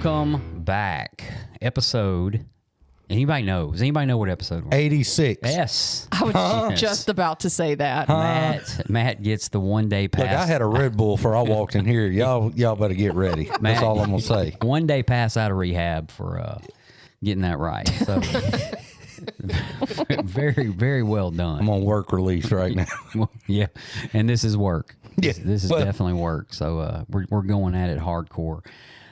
Welcome back. Episode. Anybody know? Does anybody know what episode we're 86. Yes. I was just about to say that. Matt gets the 1 day pass. Look, I had a Red Bull before I walked in here. Y'all better get ready. That's all I'm going to say. 1 day pass out of rehab for getting that right. So very, very well done. I'm on work release right now. Well, yeah, and this is work. Yeah, this is definitely work. So we're going at it hardcore.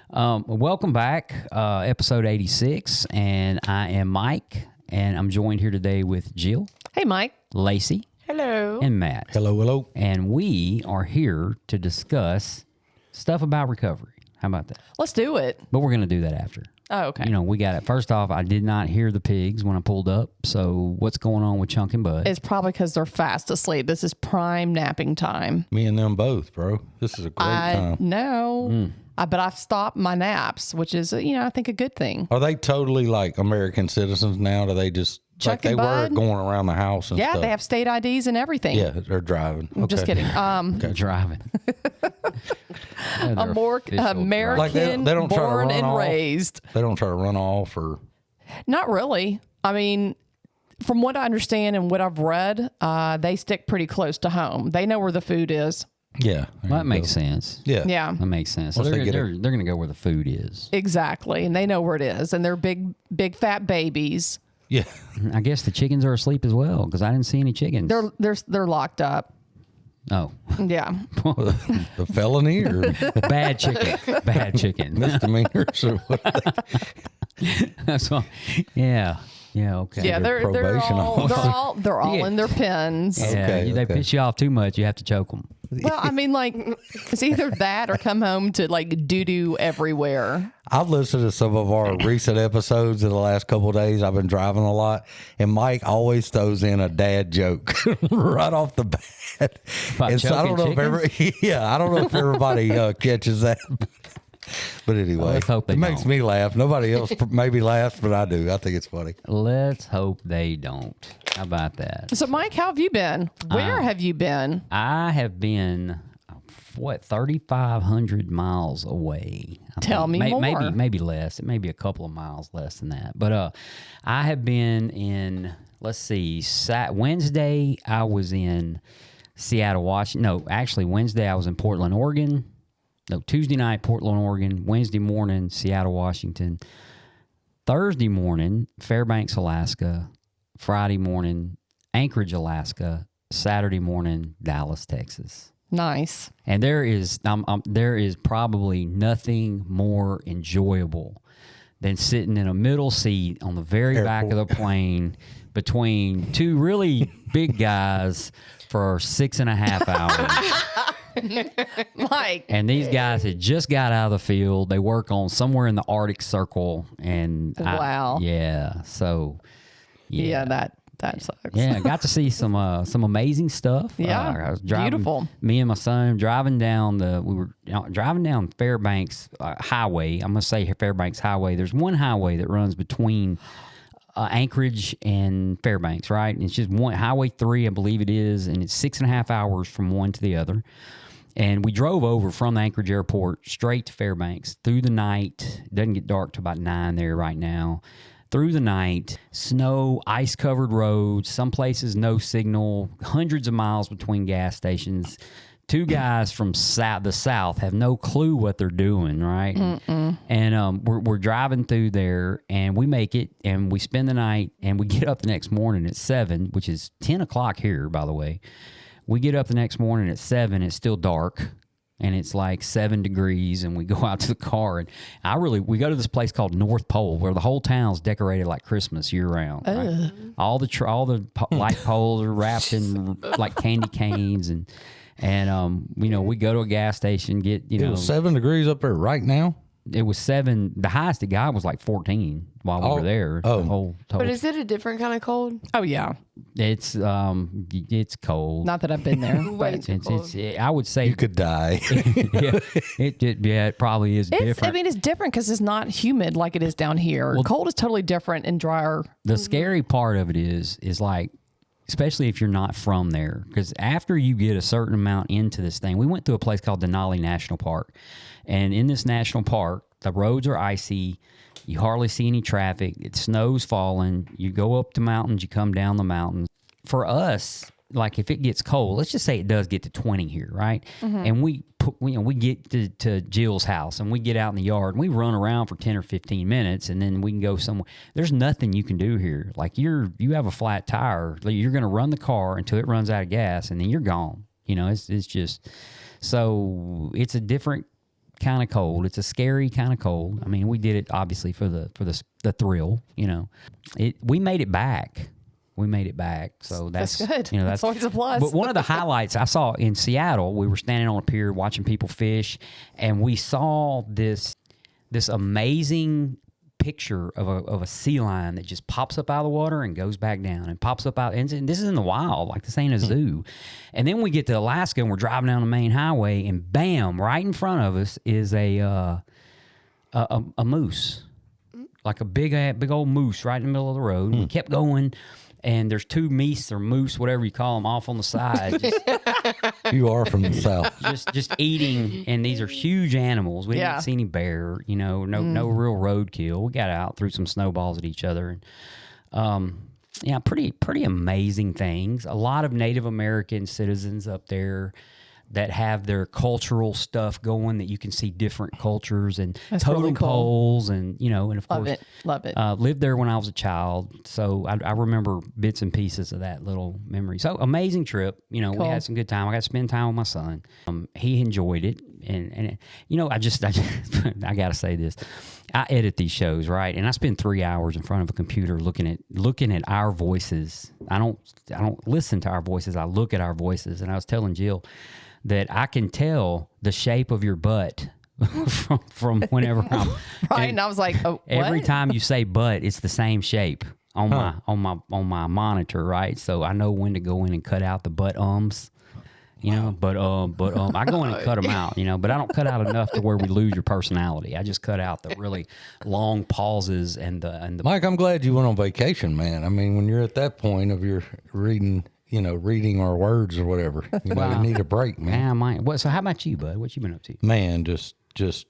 Welcome back, episode 86, and I am Mike, and I'm joined here today with Jill. Hey, Mike. Lacy. Hello. And Matt. Hello. And we are here to discuss stuff about recovery. How about that? Let's do it. But we're going to do that after. Oh, okay. You know, we got it. First off, I did not hear the pigs when I pulled up. So what's going on with Chunk and Bud? It's probably because they're fast asleep. This is prime napping time. Me and them both, bro. This is a great time. No. But I've stopped my naps, which is, I think a good thing. Are they totally like American citizens now? Do they just, Chuck like they and were Bud? going around the house and Yeah, stuff? they have state IDs and everything. Yeah, they're driving. I'm just kidding. Driving. I'm more American, Like they don't try to born run and off? raised. They don't try to run off or... Not really. I mean, from what I understand and what I've read, they stick pretty close to home. They know where the food is. Yeah. Well, that makes sense. Yeah. Yeah. That makes sense. So Once they're they going to go where the food is. Exactly. And they know where it is. And they're big fat babies. Yeah. I guess the chickens are asleep as well because I didn't see any chickens. They're locked up. Oh. Yeah. The felony or Bad chicken. Bad chicken. misdemeanors or what? That's all. Yeah. Yeah, okay. Yeah, they're probation all in their pens. Yeah, Okay, they okay. piss you off too much, you have to choke them. Well, I mean, like, it's either that or come home to like doo-doo everywhere. I've listened to some of our recent episodes in the last couple of days. I've been driving a lot, and Mike always throws in a dad joke right off the bat. About And so I don't know choking I don't know if everybody catches that. But anyway, Let's hope they it makes don't. me laugh. Nobody else maybe laughs, but I do. I think it's funny. Let's hope they don't. How about that? So, Mike, how have you been? Where have you been? I have been, 3,500 miles away. I Tell think. me more. Maybe less. It may be a couple of miles less than that. But I have been in, let's see, Wednesday I was in Seattle, Washington. No, actually Wednesday I was in Portland, Oregon. No, Tuesday night, Portland, Oregon. Wednesday morning, Seattle, Washington. Thursday morning, Fairbanks, Alaska. Friday morning, Anchorage, Alaska. Saturday morning, Dallas, Texas. Nice. And there is probably nothing more enjoyable than sitting in a middle seat on the very back of the plane between two really big guys for 6.5 hours. Mike. And these guys had just got out of the field. They work on somewhere in the Arctic Circle. And Wow. So Yeah, that sucks. yeah, I got to see some amazing stuff. Yeah, I was driving, beautiful. Me and my son driving down driving down Fairbanks Highway. I'm gonna say Fairbanks Highway. There's one highway that runs between Anchorage and Fairbanks, right? And it's just one Highway 3, I believe it is, and it's 6.5 hours from one to the other. And we drove over from the Anchorage airport straight to Fairbanks through the night. It doesn't get dark till about 9 there right now. Through the night, snow, ice-covered roads, some places no signal, hundreds of miles between gas stations. Two guys from the south have no clue what they're doing, right? Mm-mm. And we're driving through there, and we make it, and we spend the night, and we get up the next morning at 7, which is 10 o'clock here, by the way. We get up the next morning at 7, it's still dark. And it's like 7 degrees, and we go out to the car, and we go to this place called North Pole, where the whole town's decorated like Christmas year round. Right? All the light poles are wrapped in like candy canes, and we go to a gas station, get It was 7 degrees up there right now. It was 7. The highest it got was like 14 while we were there. Oh. The whole But is it a different kind of cold? Oh, yeah. it's cold. Not that I've been there. Way but too cold. I would say You could die. it probably is different. I mean, it's different because it's not humid like it is down here. Cold is totally different and drier. The scary part of it is like, especially if you're not from there, because after you get a certain amount into this thing, we went to a place called Denali National Park, and in this national park, The roads are icy. You hardly see any traffic. It snow's falling. You go up the mountains. You come down the mountains. For us, like if it gets cold, let's just say it does get to 20 here, right? And we get to Jill's house and we get out in the yard and we run around for 10 or 15 minutes and then we can go somewhere. There's nothing you can do here. Like you have a flat tire. You're going to run the car until it runs out of gas and then you're gone. It's just, so it's a different kind of cold. It's a scary kind of cold. I mean, we did it obviously for the thrill, we made it back. So that's good. That's always a plus. But one of the highlights I saw in Seattle, we were standing on a pier watching people fish, and we saw this amazing picture of a sea lion that just pops up out of the water and goes back down and pops up out. And this is in the wild, like this ain't a zoo. And then we get to Alaska and we're driving down the main highway, and bam, right in front of us is a moose, like a big old moose right in the middle of the road. We kept going. And there's two meese or moose, whatever you call them, off on the side. You are from the South. Just eating, and these are huge animals. We didn't see any bear, no real roadkill. We got out, threw some snowballs at each other. And, pretty amazing things. A lot of Native American citizens up there that have their cultural stuff going, that you can see different cultures and That's totem really cool. poles and of course Love it. lived there when I was a child, so I remember bits and pieces of that little memory. So amazing trip. We had some good time. I got to spend time with my son. He enjoyed it, and I I gotta say this. I edit these shows, right, and I spend 3 hours in front of a computer looking at our voices. I don't listen to our voices. I look at our voices, and I was telling Jill that I can tell the shape of your butt from whenever I'm Right, and I was like, oh, every what? time you say butt, it's the same shape on my monitor, right? So I know when to go in and cut out the butt but I go in and cut them out, but I don't cut out enough to where we lose your personality. I just cut out the really long pauses and the Mike, I'm glad you went on vacation, man. I mean, when you're at that point of your reading our words or whatever, you need a break, man. Yeah, I might. So how about you, bud? What you been up to? Man, just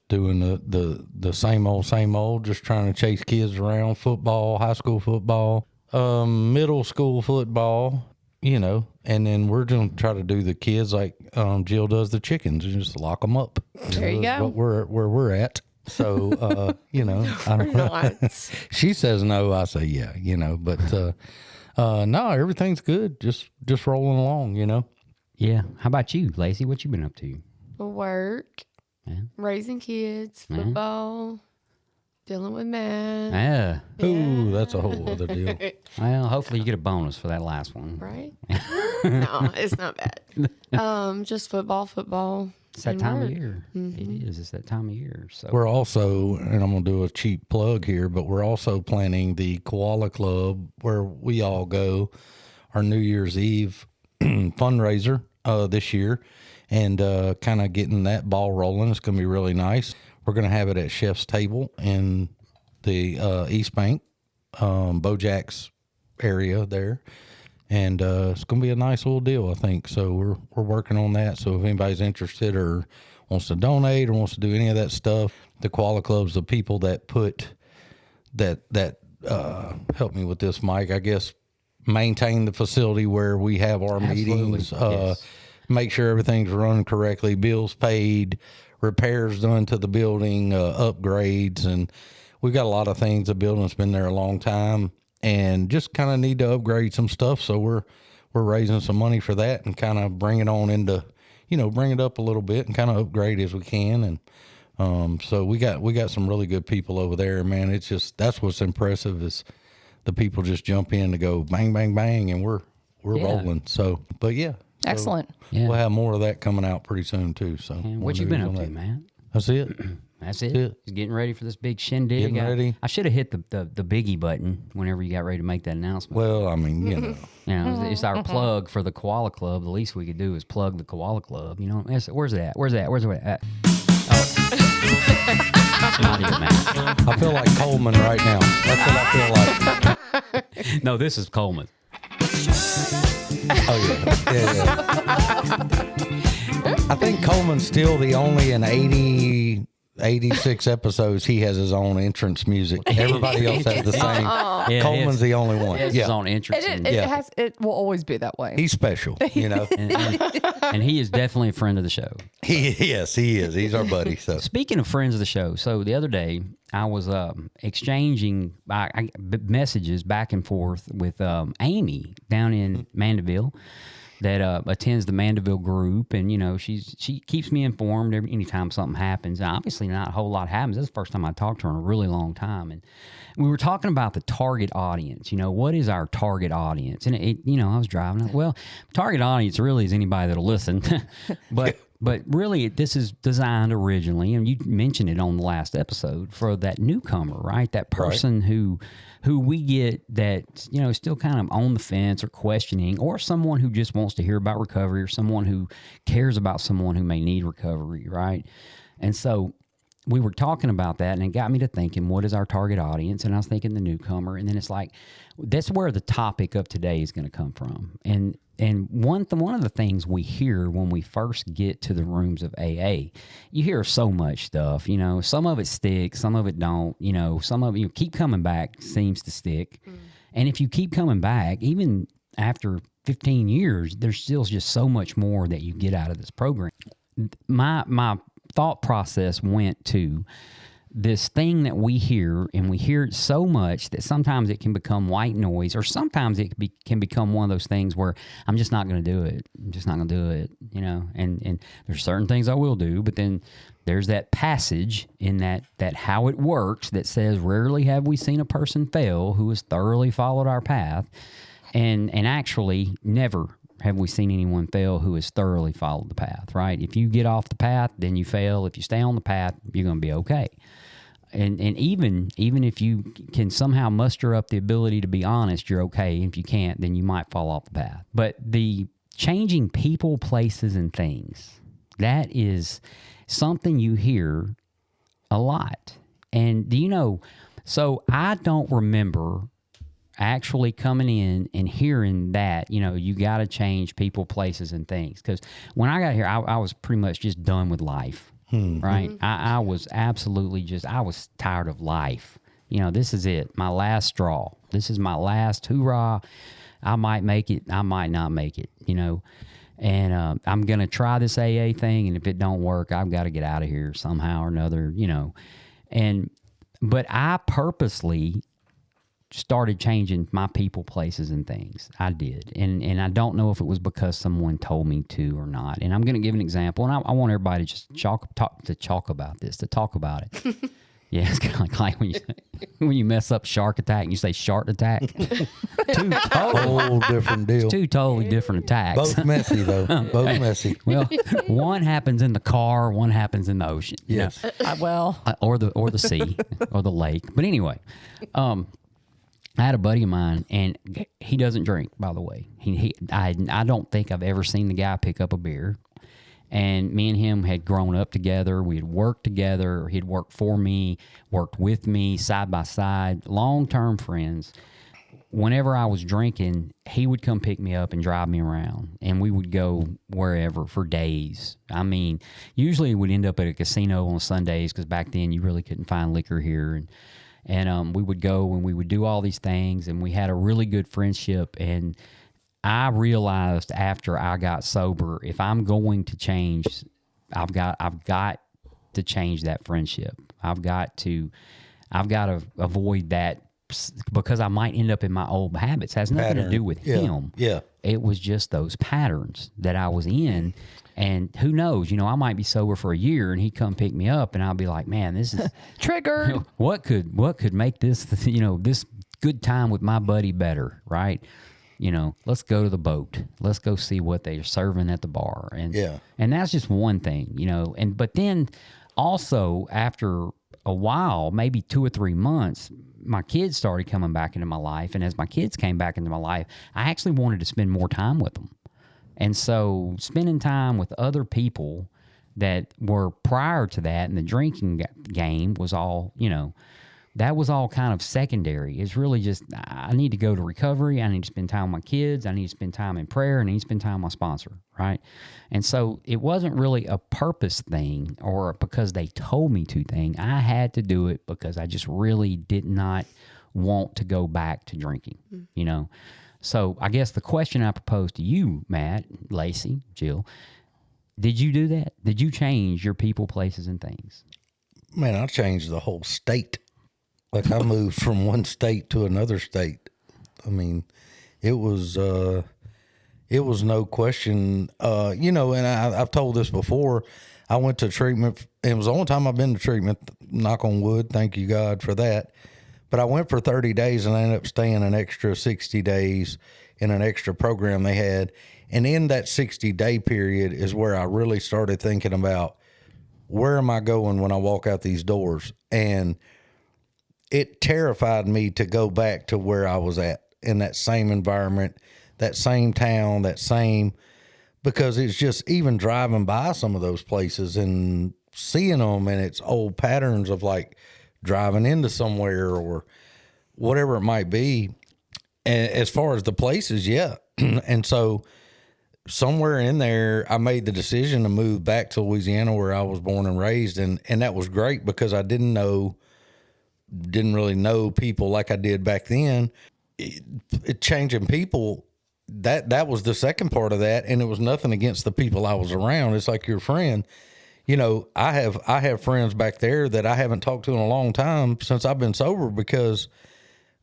doing the same old, just trying to chase kids around, football, high school football, middle school football, and then we're going to try to do the kids like Jill does the chickens and just lock them up. There you go. Where we're at. So, I don't know. She says no, I say yeah, but no, everything's good. Just rolling along, Yeah. How about you, Lacy? What you been up to? Work, raising kids, football, dealing with math. Yeah. Ooh, that's a whole other deal. Well, hopefully you get a bonus for that last one. Right? No, it's not bad. Just football. It's that and time of work. year. It is. It's that time of year. So We're also, and I'm going to do a cheap plug here, but we're also planning the Koala Club where we all go, our New Year's Eve fundraiser this year, and kind of getting that ball rolling. It's going to be really nice. We're going to have it at Chef's Table in the East Bank, Bojack's area there. And it's going to be a nice little deal, I think. So we're working on that. So if anybody's interested or wants to donate or wants to do any of that stuff, the Koala Club's the people that put that help me with this, Mike, I guess, maintain the facility where we have our meetings, Yes. make sure everything's running correctly, bills paid, repairs done to the building, upgrades. And we've got a lot of things. The building's been there a long time. And just kind of need to upgrade some stuff, so we're raising some money for that and kind of bring it on into, bring it up a little bit and kind of upgrade as we can. And so we got some really good people over there, man. It's just that's what's impressive is the people just jump in to go bang bang bang, and we're rolling. So, but yeah, so Excellent. Yeah. we'll have more of that coming out pretty soon too. So, And more what you been news up on to, that. man? That's it. That's it. That's it. Just getting ready for this big shindig. Getting ready. I should have hit the biggie button whenever you got ready to make that announcement. Well, I mean, It's our plug for the Koala Club. The least we could do is plug the Koala Club. Where's it at? Where's it at? Not even that. I feel like Coleman right now. That's what I feel like. No, this is Coleman. Oh yeah. I think Coleman's still the only in 80 86 episodes, he has his own entrance music. Everybody else has the same. Yeah, Coleman's the only one. His own entrance. It will always be that way. He's special, you know. and he is definitely a friend of the show. Yes, he is. He's our buddy. So Speaking of friends of the show, so the other day I was exchanging messages back and forth with Amy down in Mandeville that attends the Mandeville group, and you know she keeps me informed anytime something happens. And obviously, not a whole lot happens. That's the first time I talked to her in a really long time, and we were talking about the target audience. You know, what is our target audience? And I was driving. Well, target audience really is anybody that'll listen, But really, this is designed originally, and you mentioned it on the last episode, for that newcomer, right? That person who we get that, you know, is still kind of on the fence or questioning, or someone who just wants to hear about recovery, or someone who cares about someone who may need recovery, right? And so we were talking about that, and it got me to thinking, what is our target audience? And I was thinking the newcomer, and then it's like, that's where the topic of today is going to come from. And one of the things we hear when we first get to the rooms of AA, you hear so much stuff. You know, some of it sticks, some of it don't. You know, some of it keep coming back seems to stick. And if you keep coming back, even after 15 years, there's still just so much more that you get out of this program. My thought process went to this thing that we hear, and we hear it so much that sometimes it can become white noise, or sometimes it can become one of those things where I'm just not going to do it. I'm just not going to do it, you know. And there's certain things I will do, but then there's that passage in that how it works that says, rarely have we seen a person fail who has thoroughly followed our path, and actually never have we seen anyone fail who has thoroughly followed the path, right? If you get off the path, then you fail. If you stay on the path, you're going to be okay. And even if you can somehow muster up the ability to be honest, you're okay. If you can't, then you might fall off the path. But the changing people, places, and things, that is something you hear a lot. And do you know, so I don't remember actually coming in and hearing that, you know, you got to change people, places, and things. Because when I got here, I was pretty much just done with life, right? I was absolutely I was tired of life. You know, this is it, my last straw. This is my last hoorah. I might make it, I might not make it, you know. And I'm going to try this AA thing, and if it don't work, I've got to get out of here somehow or another, you know. But I purposely started changing my people, places, and things. I did. And I don't know if it was because someone told me to or not. And I'm going to give an example, and I want everybody to just talk about it. Yeah, it's kind of like when you mess up shark attack and you say shark attack. Whole different deal. It's two totally different attacks. Both messy, though. Both messy. Well, one happens in the car, one happens in the ocean. Yes. Or the sea or the lake. But anyway, I had a buddy of mine, and he doesn't drink, by the way. I don't think I've ever seen the guy pick up a beer. And me and him had grown up together. We had worked together. He'd worked for me, worked with me, side by side, long-term friends. Whenever I was drinking, he would come pick me up and drive me around, and we would go wherever for days. I mean, usually we'd end up at a casino on Sundays, because back then you really couldn't find liquor here. And we would go and we would do all these things, and we had a really good friendship. And I realized after I got sober, if I'm going to change, I've got to change that friendship. I've got to avoid that, because I might end up in my old habits. It has nothing to do with him. Yeah. It was just those patterns that I was in. And who knows, I might be sober for a year, and he'd come pick me up, and I'll be like, man, this is triggered. What could make this, this good time with my buddy better, right? Let's go to the boat. Let's go see what they're serving at the bar. And that's just one thing, but then also after a while, maybe 2 or 3 months, my kids started coming back into my life. And as my kids came back into my life, I actually wanted to spend more time with them. And so spending time with other people that were prior to that, and the drinking game was all, that was all kind of secondary. It's really just, I need to go to recovery. I need to spend time with my kids. I need to spend time in prayer. I need to spend time with my sponsor, right? And so it wasn't really a purpose thing or because they told me to thing. I had to do it because I just really did not want to go back to drinking, you know? So I guess the question I proposed to you, Matt, Lacy, Jill, did you do that? Did you change your people, places, and things? Man, I changed the whole state. Like I moved from one state to another state. I mean, it was no question. You know, and I've told this before. I went to treatment. It was the only time I've been to treatment. Knock on wood. Thank you, God, for that. But I went for 30 days and I ended up staying an extra 60 days in an extra program they had. And in that 60-day period is where I really started thinking about where am I going when I walk out these doors? And it terrified me to go back to where I was at in that same environment, that same town, because it's just even driving by some of those places and seeing them and it's old patterns of like driving into somewhere or whatever it might be. And as far as the places, yeah. And so somewhere in there, I made the decision to move back to Louisiana where I was born and raised. And that was great because I didn't really know people like I did back then. Changing people, that was the second part of that. And it was nothing against the people I was around. It's like your friend. You know, I have friends back there that I haven't talked to in a long time since I've been sober because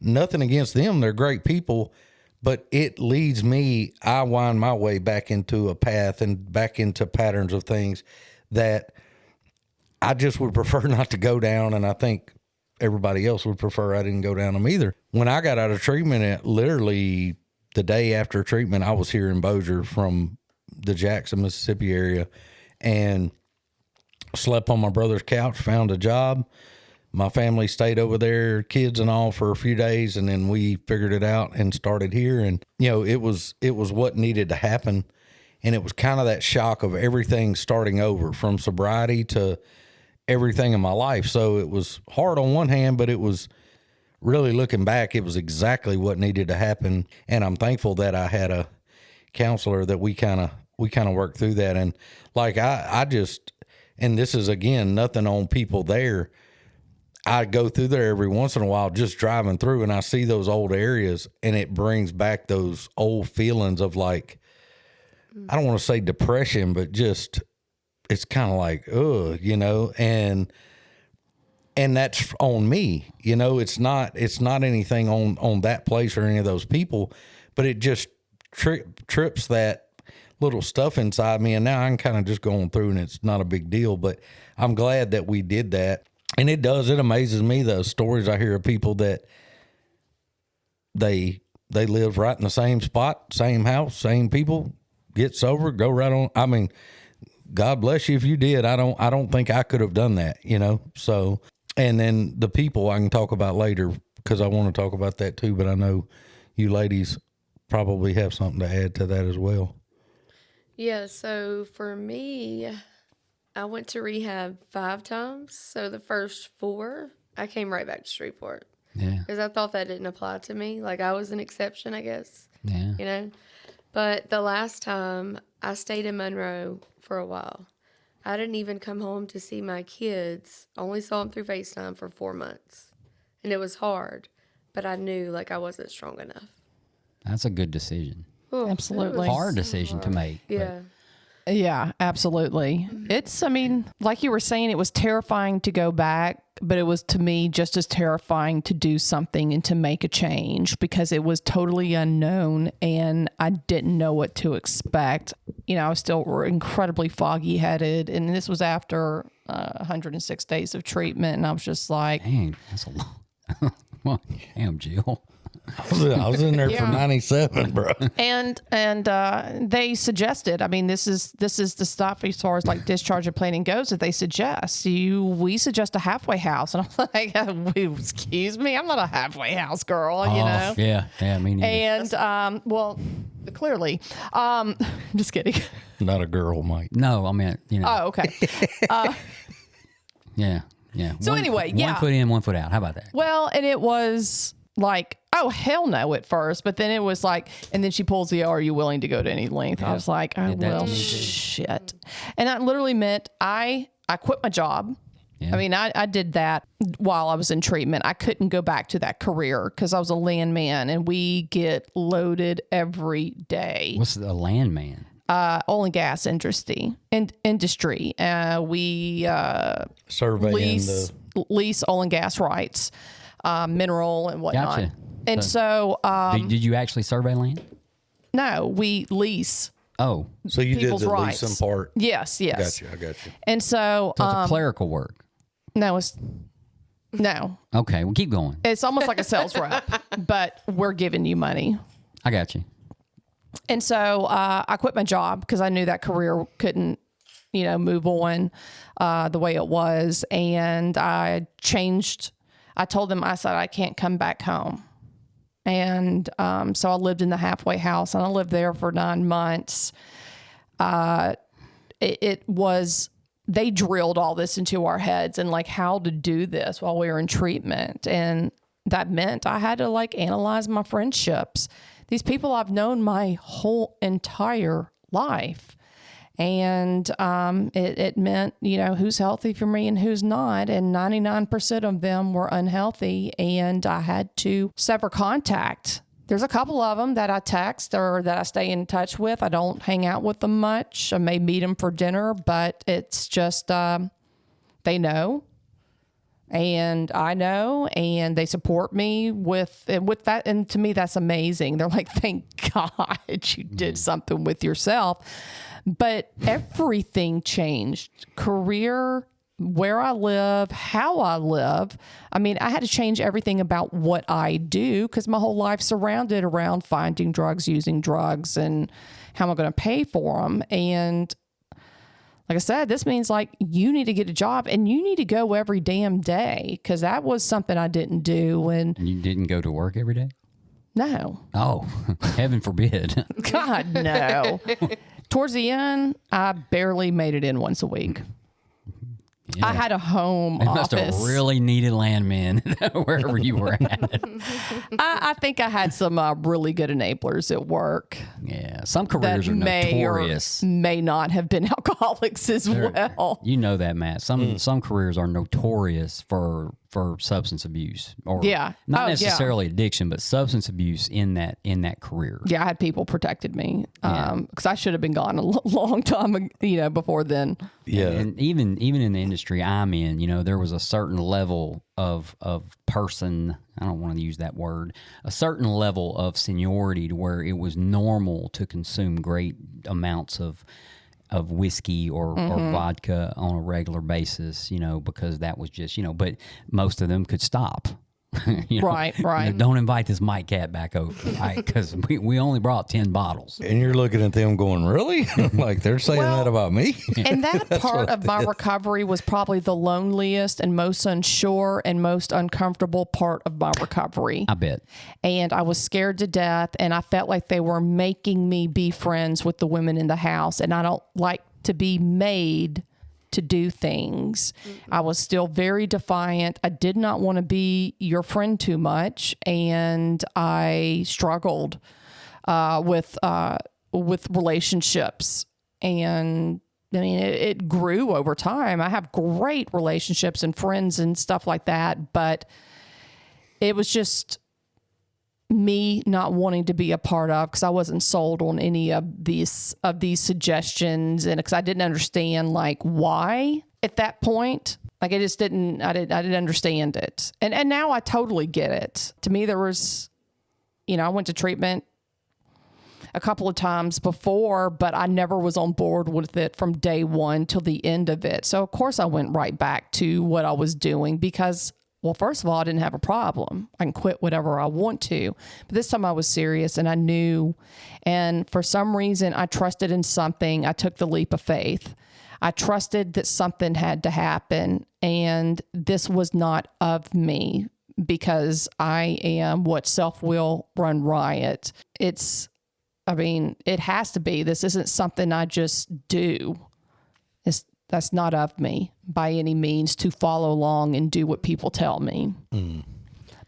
nothing against them. They're great people, but it leads me, I wind my way back into a path and back into patterns of things that I just would prefer not to go down. And I think everybody else would prefer I didn't go down them either. When I got out of treatment, literally the day after treatment, I was here in Bossier from the Jackson, Mississippi area and slept on my brother's couch, found a job. My family stayed over there, kids and all, for a few days, and then we figured it out and started here. And, you know, it was what needed to happen. And it was kind of that shock of everything starting over from sobriety to everything in my life. So it was hard on one hand, but it was really, looking back, it was exactly what needed to happen. And I'm thankful that I had a counselor that we kind of worked through that. And like, I just, and this is, again, nothing on people there. I go through there every once in a while, just driving through, and I see those old areas, and it brings back those old feelings of like, I don't want to say depression, but just, it's kind of like, ugh, you know, and that's on me, you know, it's not anything on that place or any of those people, but it just trips that little stuff inside me. And now I'm kind of just going through and it's not a big deal, but I'm glad that we did that. And it amazes me, the stories I hear of people that they live right in the same spot, same house, same people, get sober, go right on. I mean, God bless you if you did. I don't think I could have done that, you know? So, and then the people I can talk about later because I want to talk about that too, but I know you ladies probably have something to add to that as well. Yeah, so for me, I went to rehab 5 times. So the first 4, I came right back to Shreveport. Yeah. Because I thought that didn't apply to me. Like, I was an exception, I guess. Yeah. You know? But the last time, I stayed in Monroe for a while. I didn't even come home to see my kids. Only saw them through FaceTime for 4 months. And it was hard. But I knew, like, I wasn't strong enough. That's a good decision. Oh, Absolutely. Hard decision to make. Yeah. Yeah, absolutely. It's, I mean, like you were saying, it was terrifying to go back, but it was, to me, just as terrifying to do something and to make a change because it was totally unknown and I didn't know what to expect. You know, I was still incredibly foggy headed, and this was after 106 days of treatment, and I was just like, Dang, that's a long. Well, damn, Jill. I was in there for 97, bro. And they suggested, I mean, this is the stuff as far as like discharge and planning goes, that they suggest. We suggest a halfway house. And I'm like, excuse me, I'm not a halfway house girl, you know? Yeah, me neither. And, well, clearly, just kidding. Not a girl, Mike. No, I meant, you know. Oh, okay. Yeah. Yeah. So anyway, yeah. One foot in, 1 foot out. How about that? Well, and it was like, oh, hell no at first. But then it was like, and then she pulls the, are you willing to go to any length? I was like, oh, Did that to well, me too. shit. And that literally meant I quit my job. Yeah. I mean, I did that while I was in treatment. I couldn't go back to that career because I was a landman and we get loaded every day. What's the landman? Oil and gas industry. We Surveying lease oil and gas rights, mineral and whatnot. Gotcha. And so, Did you actually survey land? no, we lease. Oh, so you did people's the rights. leasing part. Yes, yes. I got you. And so, so it's a clerical work. no, Okay, well, keep going. it's almost like a sales rep, but we're giving you money. I got you. And so I quit my job because I knew that career couldn't, move on the way it was. And I changed. I told them, I said, I can't come back home. And so I lived in the halfway house and I lived there for 9 months. It was, they drilled all this into our heads and like how to do this while we were in treatment. And that meant I had to like analyze my friendships. These people I've known my whole entire life. And it meant, who's healthy for me and who's not. And 99% of them were unhealthy. And I had to sever contact. There's a couple of them that I text or that I stay in touch with. I don't hang out with them much. I may meet them for dinner, but it's just they know. And I know, and they support me with that. And to me, that's amazing. They're like, thank God you did something with yourself. But everything changed. Career, where I live, how I live. I mean, I had to change everything about what I do because my whole life surrounded around finding drugs, using drugs, and how am I going to pay for them. And like I said, this means like you need to get a job and you need to go every damn day because that was something I didn't do. And You didn't go to work every day? no, Oh, heaven forbid. God, no. Towards the end, I barely made it in once a week. Yeah. I had a home They must office. have really needed landmen wherever you were at. I think I had some really good enablers at work Yeah, some that careers are may notorious. or may not have been alcoholics as well. You know that, Matt. Some careers are notorious for substance abuse, or Yeah. not Oh, yeah. necessarily addiction, but substance abuse in that career. Yeah, I had people protected me because I should have been gone a long time, before then. Yeah. And even in the industry I'm in, there was a certain level of person. I don't want to use that word. A certain level of seniority to where it was normal to consume great amounts of whiskey or vodka on a regular basis, because that was just, but most of them could stop. Right. Don't invite this Mike Cat back over, right? Because we only brought 10 bottles. And you're looking at them going, really? Like they're saying that about me? And that part of my recovery was probably the loneliest and most unsure and most uncomfortable part of my recovery. I bet. And I was scared to death, and I felt like they were making me be friends with the women in the house, and I don't like to be made to do things. I was still very defiant. I did not want to be your friend too much, and I struggled with relationships. And I mean, it grew over time. I have great relationships and friends and stuff like that, but it was just me not wanting to be a part of because I wasn't sold on any of these suggestions, and because I didn't understand like why at that point. Like I didn't understand it. And now I totally get it. To me, there was, I went to treatment a couple of times before, but I never was on board with it from day one till the end of it. So of course I went right back to what I was doing because, well, first of all, I didn't have a problem. I can quit whatever I want to. But this time I was serious and I knew. And for some reason, I trusted in something. I took the leap of faith. I trusted that something had to happen. And this was not of me because I am what self-will run riot. It has to be. This isn't something I just do. that's not of me by any means to follow along and do what people tell me.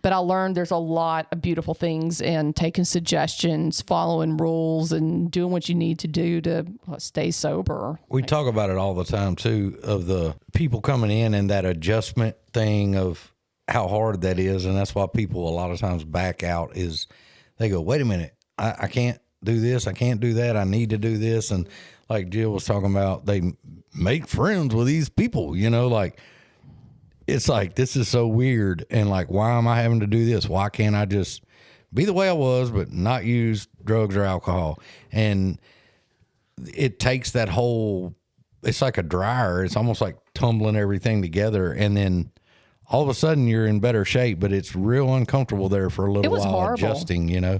But I learned there's a lot of beautiful things in taking suggestions, following rules, and doing what you need to do to stay sober. We talk about it all the time too, of the people coming in and that adjustment thing of how hard that is. And that's why people a lot of times back out is they go, wait a minute, I can't do this. I can't do that. I need to do this. And like Jill was talking about, they make friends with these people, you know, like, it's like, this is so weird. And like, why am I having to do this? Why can't I just be the way I was, but not use drugs or alcohol? And it takes that whole, it's like a dryer. It's almost like tumbling everything together. And then all of a sudden you're in better shape, but it's real uncomfortable there for a little while, horrible. adjusting, you know?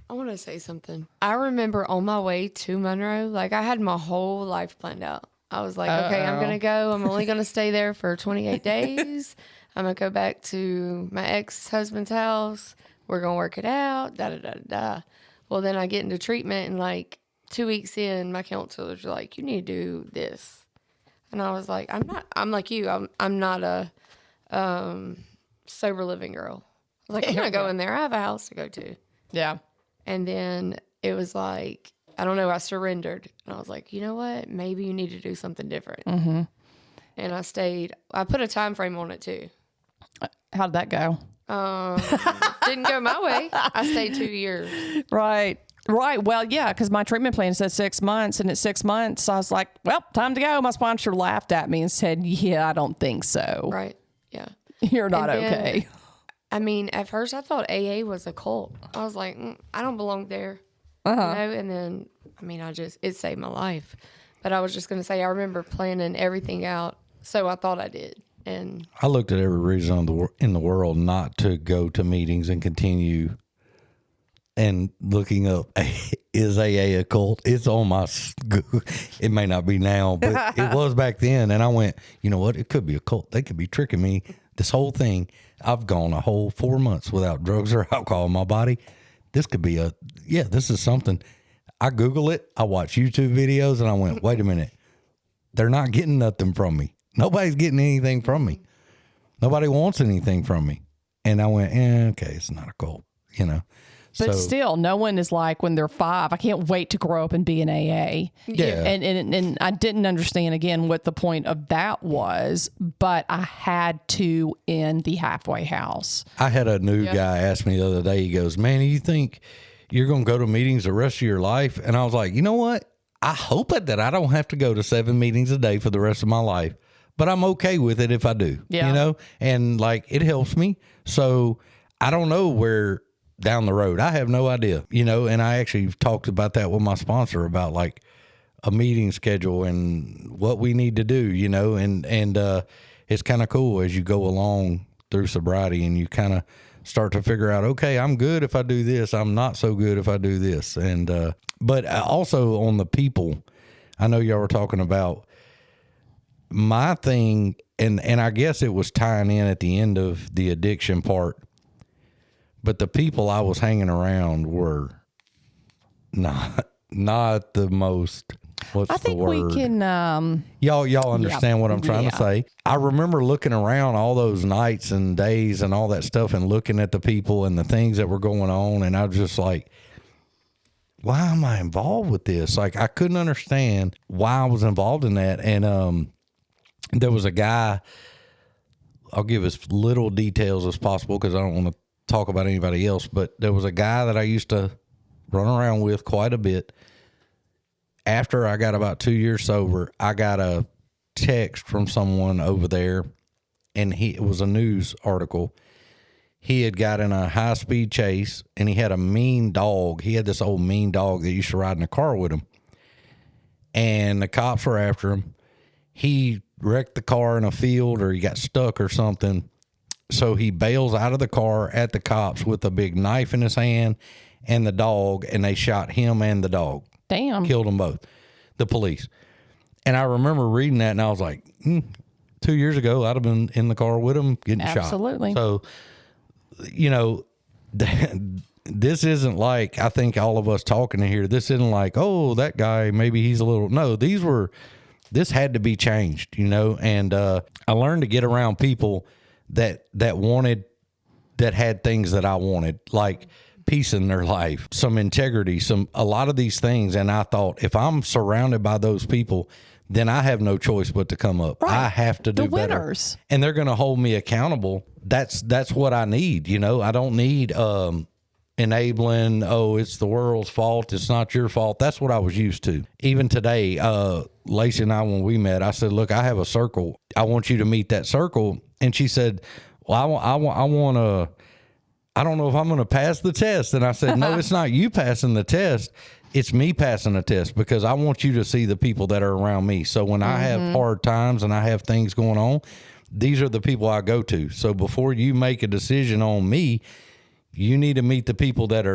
I want to say something. I remember on my way to Monroe, like I had my whole life planned out. I was like, okay, I'm going to go. I'm only going to stay there for 28 days. I'm going to go back to my ex-husband's house. We're going to work it out, da-da-da-da. Well, then I get into treatment, and like 2 weeks in, my counselors were like, you need to do this. And I was like, I'm like you. I'm not a sober living girl. I was like, I'm not going there. I have a house to go to. Yeah. And then it was like, I don't know, I surrendered. And I was like, you know what? Maybe you need to do something different. Mm-hmm. And I stayed. I put a time frame on it too. How did that go? Didn't go my way. I stayed 2 years. Right. Well, yeah, because my treatment plan said 6 months, and at 6 months, I was like, well, time to go. My sponsor laughed at me and said, yeah, I don't think so. Right. Yeah. You're not And then, okay. I mean, at first I thought AA was a cult. I was like, I don't belong there. You know? And then, I mean, it saved my life. But I was just going to say, I remember planning everything out. So I thought I did. And I looked at every reason in the world not to go to meetings and continue and looking up, is AA a cult? It's on my, it may not be now, but it was back then. And I went, you know what? It could be a cult. They could be tricking me. This whole thing, I've gone a whole 4 months without drugs or alcohol in my body. This could be this is something. I Google it. I watch YouTube videos and I went, wait a minute. They're not getting nothing from me. Nobody's getting anything from me. Nobody wants anything from me. And I went, okay, it's not a cult, you know. But still, no one is like when they're 5, I can't wait to grow up and be an AA. Yeah. And I didn't understand, again, what the point of that was, but I had to end the halfway house. I had a new guy ask me the other day, he goes, man, do you think you're going to go to meetings the rest of your life? And I was like, you know what? I hope that I don't have to go to 7 meetings a day for the rest of my life, but I'm okay with it if I do, you know? And like, it helps me. So I don't know where down the road, I have no idea, you know, and I actually talked about that with my sponsor about like a meeting schedule and what we need to do, you know, and it's kind of cool as you go along through sobriety and you kind of start to figure out, okay, I'm good if I do this. I'm not so good if I do this. And, but also on the people, I know y'all were talking about my thing, and I guess it was tying in at the end of the addiction part, but the people I was hanging around were not the most, what's I think the word? we can, Y'all understand what I'm trying to say. I remember looking around all those nights and days and all that stuff and looking at the people and the things that were going on. And I was just like, why am I involved with this? Like, I couldn't understand why I was involved in that. And there was a guy, I'll give as little details as possible because I don't want to talk about anybody else, but there was a guy that I used to run around with quite a bit. After I got about 2 years sober, I got a text from someone over there, and it was a news article. He had got in a high-speed chase, and he had a mean dog. He had this old mean dog that used to ride in the car with him, and the cops were after him. He wrecked the car in a field, or he got stuck or something, so he bails out of the car at the cops with a big knife in his hand and the dog, and they shot him and the dog. damn. Killed them both, the police. And I remember reading that, and I was like, 2 years ago, I'd have been in the car with him getting shot. Absolutely. So, you know, this isn't like, I think all of us talking here, this isn't like, oh, that guy, maybe he's a little, no, these were this had to be changed, you know. And I learned to get around people that had things that I wanted, like peace in their life, some integrity, a lot of these things. And I thought, if I'm surrounded by those people, then I have no choice but to come up. Right. I have to do The better. winners. And they're going to hold me accountable. That's what I need. You know, I don't need enabling, oh, it's the world's fault, it's not your fault. That's what I was used to. Even today, Lacy and I, when we met, I said, look, I have a circle. I want you to meet that circle. And she said, well, I want to, I don't know if I'm going to pass the test. And I said, no, it's not you passing the test. It's me passing the test, because I want you to see the people that are around me. So when I have hard times and I have things going on, these are the people I go to. So before you make a decision on me, you need to meet the people that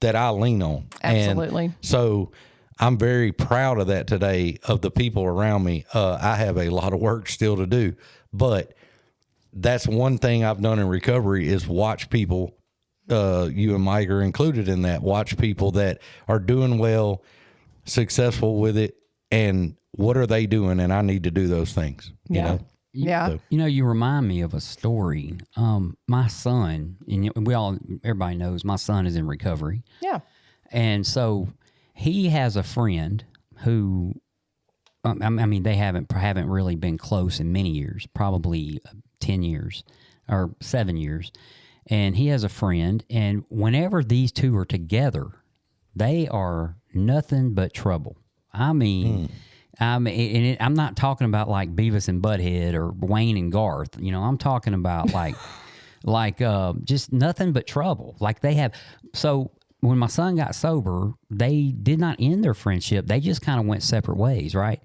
I lean on. Absolutely. And so I'm very proud of that today, of the people around me. I have a lot of work still to do, but that's one thing I've done in recovery is watch people. You and Mike are included in that. Watch people that are doing well, successful with it, and what are they doing? And I need to do those things. You know? Yeah. So, You know, you remind me of a story. My son, and everybody knows my son is in recovery. Yeah. And so he has a friend who, I mean, they haven't really been close in many years, probably 10 years or 7 years. And he has a friend, and whenever these two are together, they are nothing but trouble. I mean, I'm not talking about like Beavis and Butthead or Wayne and Garth. You know, I'm talking about like just nothing but trouble. Like they have. So when my son got sober, they did not end their friendship. They just kind of went separate ways, right?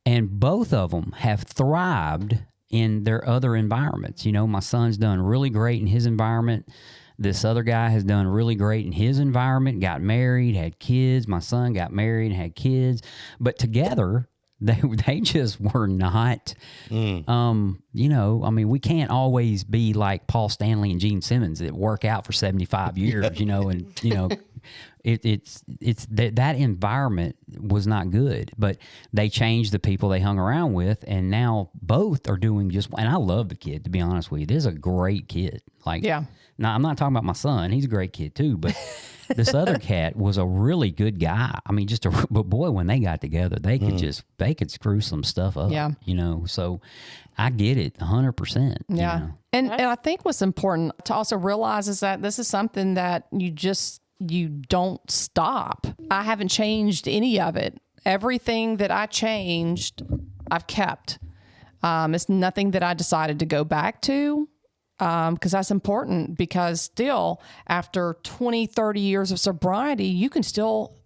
And both of them have thrived in their other environments. You know, my son's done really great in his environment. This other guy has done really great in his environment, got married, had kids. My son got married and had kids. But together, they just were not, you know, I mean, we can't always be like Paul Stanley and Gene Simmons that work out for 75 years, you know, and, you know, it's that environment was not good, but they changed the people they hung around with, and now both are doing just. And I love the kid, to be honest with you. This is a great kid. Like, Yeah. Now I'm not talking about my son; he's a great kid too. But this other cat was a really good guy. I mean, but boy, when they got together, they could screw some stuff up. Yeah. You know, so I get it 100%. Yeah. You know? And I think what's important to also realize is that this is something that you don't stop. I haven't changed any of it. Everything that I changed, I've kept. It's nothing that I decided to go back to, because that's important, because still after 20, 30 years of sobriety, you can still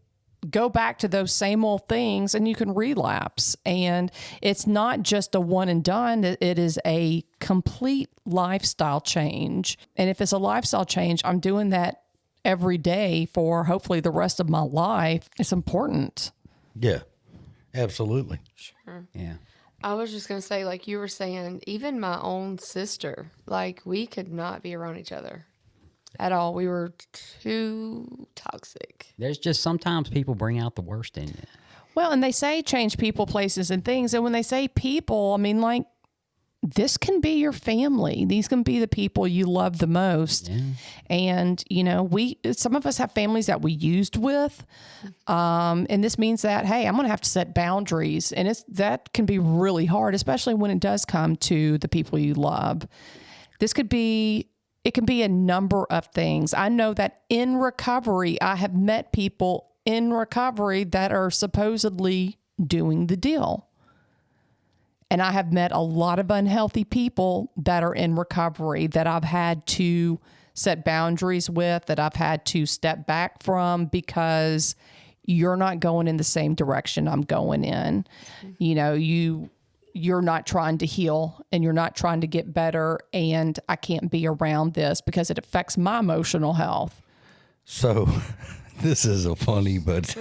go back to those same old things and you can relapse. And it's not just a one and done. It is a complete lifestyle change. And if it's a lifestyle change, I'm doing that every day for hopefully the rest of my life. It's important. yeah, absolutely. Sure. Yeah. I was just going to say, like you were saying, even my own sister, like we could not be around each other at all. We were too toxic. There's just sometimes people bring out the worst in you. Well, and they say change people, places, and things. And when they say people, I mean, like, this can be your family. These can be the people you love the most. Yeah. And, you know, some of us have families that we used with. And this means that, hey, I'm going to have to set boundaries. And that can be really hard, especially when it does come to the people you love. It can be a number of things. I know that in recovery, I have met people in recovery that are supposedly doing the deal. And I have met a lot of unhealthy people that are in recovery that I've had to set boundaries with, that I've had to step back from, because you're not going in the same direction I'm going in. You know, you're not trying to heal and you're not trying to get better, and I can't be around this because it affects my emotional health. So this is a funny, but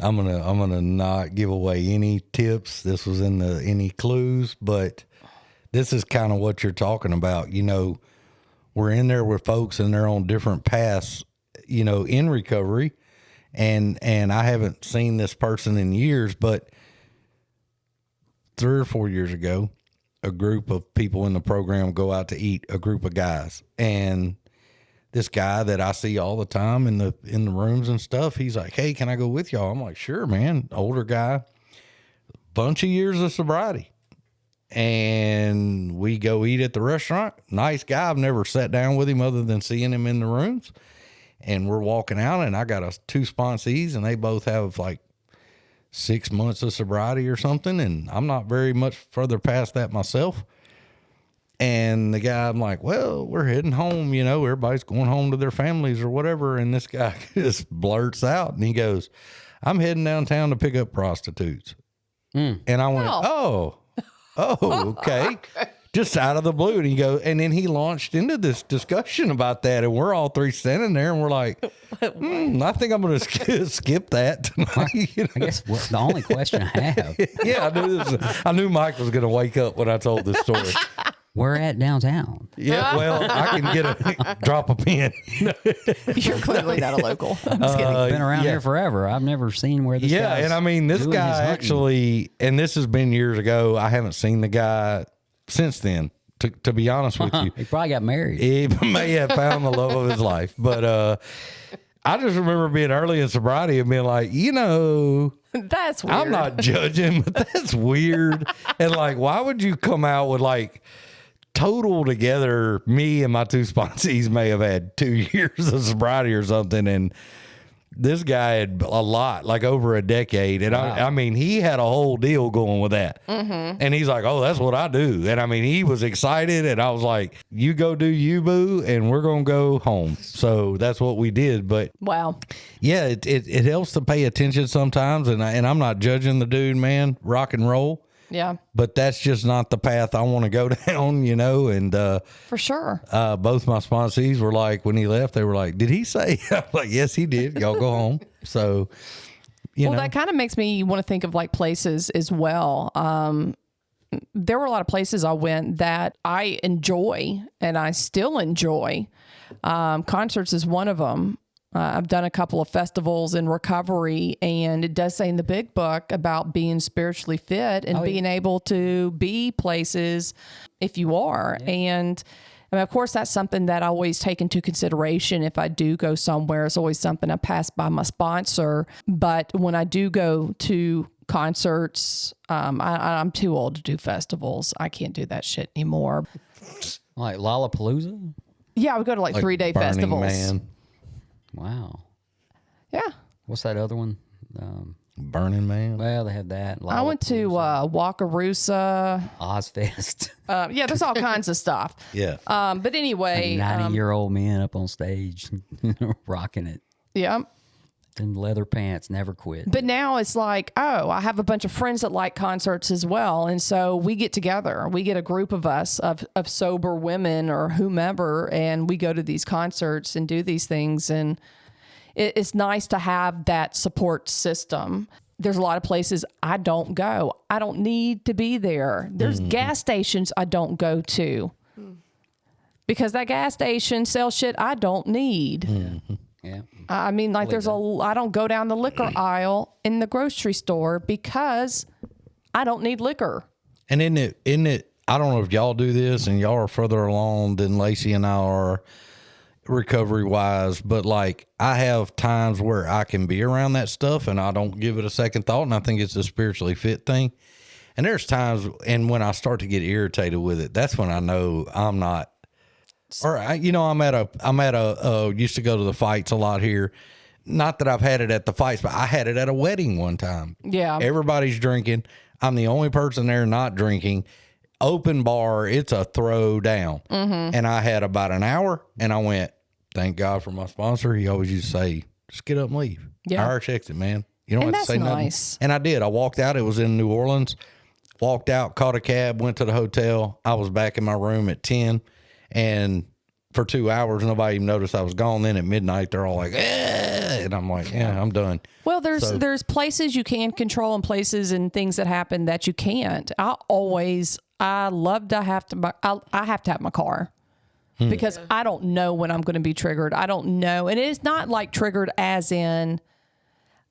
I'm gonna not give away any tips. This was in any clues, but this is kind of what you're talking about. You know, we're in there with folks and they're on different paths, you know, in recovery, and I haven't seen this person in years, but 3 or 4 years ago, a group of people in the program go out to eat, a group of guys. And this guy that I see all the time in the rooms and stuff, he's like, hey, can I go with y'all? I'm like, sure, man. Older guy, bunch of years of sobriety. And we go eat at the restaurant. Nice guy. I've never sat down with him other than seeing him in the rooms. And we're walking out, and I got 2 sponsees, and they both have like 6 months of sobriety or something. And I'm not very much further past that myself. And the guy, I'm like, well, we're heading home. You know, everybody's going home to their families or whatever. And this guy just blurts out, and he goes, I'm heading downtown to pick up prostitutes. And I went, oh, okay. Just out of the blue. And and then he launched into this discussion about that. And we're all 3 standing there, and we're like, I think I'm going to skip that tonight. You know? I guess the only question I have. Yeah, I knew Mike was going to wake up when I told this story. Where at downtown? Yeah, well, I can drop a pin. You're clearly not a local. I'm just kidding. Been around here forever. I've never seen where this guy's and I mean, this doing his guy hunting. actually, and this has been years ago. I haven't seen the guy since then, to be honest with you. He probably got married. He may have found the love of his life. But I just remember being early in sobriety and being like, That's weird. I'm not judging, but that's weird. And like, why would you come out with like, total together, me and my 2 sponsees may have had 2 years of sobriety or something, and this guy had a lot, like over a decade. And I mean, he had a whole deal going with that. And he's like, oh, that's what I do. And I mean, he was excited, and I was like, you go do you, boo, and we're gonna go home. So that's what we did. But wow. Yeah, it helps to pay attention sometimes, and I'm not judging the dude, man. Rock and roll. Yeah. But that's just not the path I want to go down, and for sure. both my sponsees were like, when he left, they were like, did he say? I'm like, yes, he did. Y'all go home. So, you know. That kind of makes me want to think of like places as well. There were a lot of places I went that I enjoy, and I still enjoy. Concerts is one of them. I've done a couple of festivals in recovery, and it does say in the big book about being spiritually fit and being able to be places if you are. Yeah. And I mean, of course, that's something that I always take into consideration. If I do go somewhere, it's always something I pass by my sponsor. But when I do go to concerts, I'm too old to do festivals. I can't do that shit anymore. Like Lollapalooza? Yeah, I would go to like 3-day Burning festivals. Man. Wow. Yeah. What's that other one? Burning Man. Well, they have that. I went to Wakarusa. Ozfest. Yeah, there's all kinds of stuff. Yeah. But anyway. 90-year-old men up on stage rocking it. Yeah. In leather pants, never quit. But now it's like, oh, I have a bunch of friends that like concerts as well. And so we get together. We get a group of us of sober women or whomever, and we go to these concerts and do these things. And it's nice to have that support system. There's a lot of places I don't go. I don't need to be there. There's gas stations I don't go to because that gas station sells shit I don't need. Yeah. I mean, like I don't go down the liquor aisle in the grocery store because I don't need liquor. And isn't it, I don't know if y'all do this and y'all are further along than Lacy and I are recovery wise, but like I have times where I can be around that stuff and I don't give it a second thought. And I think it's a spiritually fit thing. And there's times, and when I start to get irritated with it, that's when I know I'm not. Or I'm at a used to go to the fights a lot here. Not that I've had it at the fights, but I had it at a wedding one time. Yeah. Everybody's drinking. I'm the only person there not drinking. Open bar, it's a throw down. And I had about an hour, and I went, thank God for my sponsor. He always used to say, just get up and leave. Yeah. Irish exit, man. You don't And have to say that's nothing. nice. And I did. I walked out. It was in New Orleans. Walked out, caught a cab, went to the hotel. I was back in my room at 10. And for 2 hours, nobody even noticed I was gone. Then at midnight, they're all like, eh, and I'm like, yeah, I'm done. Well, there's places you can control and places and things that happen that you can't. I love to have to, I have to have my car because I don't know when I'm going to be triggered. I don't know. And it's not like triggered as in,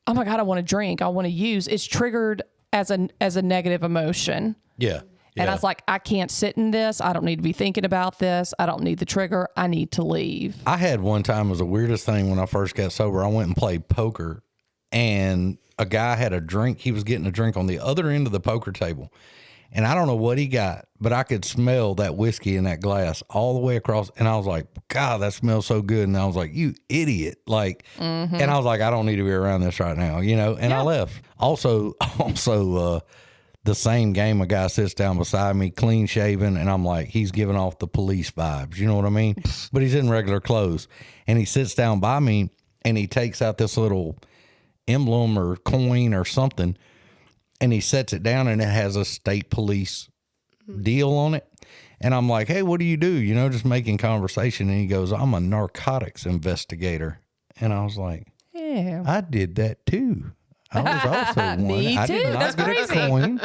oh my God, I want to drink. I want to use. It's triggered as a negative emotion. Yeah. And I was like, I can't sit in this. I don't need to be thinking about this. I don't need the trigger. I need to leave. I had one time, it was the weirdest thing when I first got sober. I went and played poker, and a guy had a drink. He was getting a drink on the other end of the poker table. And I don't know what he got, but I could smell that whiskey in that glass all the way across. And I was like, God, that smells so good. And I was like, you idiot. Like, and I was like, I don't need to be around this right now, you know? And I left. Also, the same game, a guy sits down beside me, clean shaven, and I'm like, he's giving off the police vibes. You know what I mean? But he's in regular clothes. And he sits down by me, and he takes out this little emblem or coin or something, and he sets it down, and it has a state police deal on it. And I'm like, hey, what do? You know, just making conversation. And he goes, I'm a narcotics investigator. And I was like, Yeah. I did that too. I was also one. Me I too. did not That's get crazy. a coin,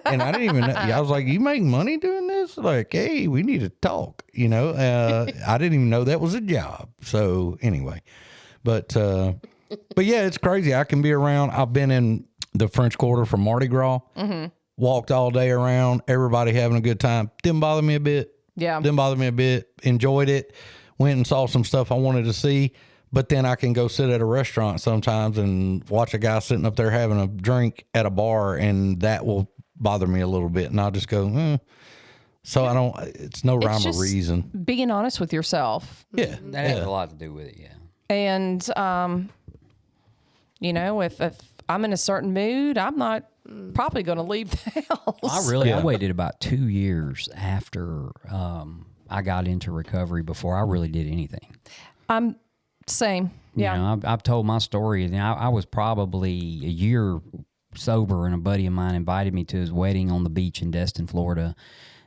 and I didn't even know. I was like, "You make money doing this?" Like, hey, we need to talk. You know, I didn't even know that was a job. So anyway, but yeah, it's crazy. I can be around. I've been in the French Quarter for Mardi Gras. Walked all day around. Everybody having a good time. Didn't bother me a bit. Yeah. Didn't bother me a bit. Enjoyed it. Went and saw some stuff I wanted to see. But then I can go sit at a restaurant sometimes and watch a guy sitting up there having a drink at a bar, and that will bother me a little bit. And I'll just go, So I don't, it's no rhyme or just reason. Being honest with yourself. Yeah. That has a lot to do with it, yeah. And, you know, if I'm in a certain mood, I'm not probably going to leave the house. I waited about 2 years after I got into recovery before I really did anything. Same. Yeah. You know, I've told my story, and I was probably a year sober, and a buddy of mine invited me to his wedding on the beach in Destin, Florida.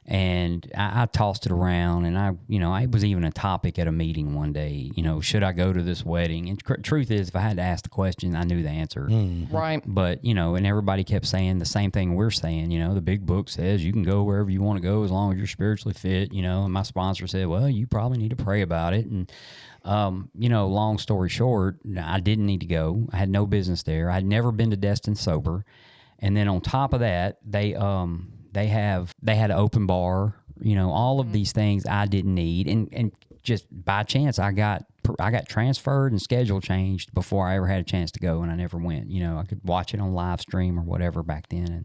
And I tossed it around, and it was even a topic at a meeting one day, you know, should I go to this wedding? And truth is, if I had to ask the question, I knew the answer. Right. But, you know, and everybody kept saying the same thing we're saying, you know, the big book says you can go wherever you want to go as long as you're spiritually fit, you know. And my sponsor said, well, you probably need to pray about it. And, you know, long story short, I didn't need to go. I had no business there. I'd never been to Destin sober. And then on top of that, they had an open bar, you know, all of these things I didn't need. And just by chance, I got transferred and schedule changed before I ever had a chance to go, and I never went. You know, I could watch it on live stream or whatever back then.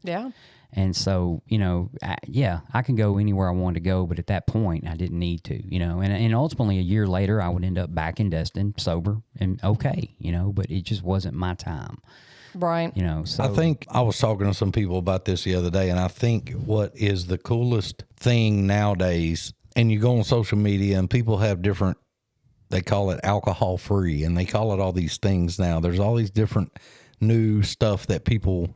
And so, you know, I can go anywhere I wanted to go, but at that point, I didn't need to, you know. And ultimately, a year later, I would end up back in Destin, sober and okay, you know, but it just wasn't my time. Right. You know, so I think I was talking to some people about this the other day, and I think what is the coolest thing nowadays, and you go on social media and people have different, they call it alcohol free, and they call it all these things now. There's all these different new stuff that people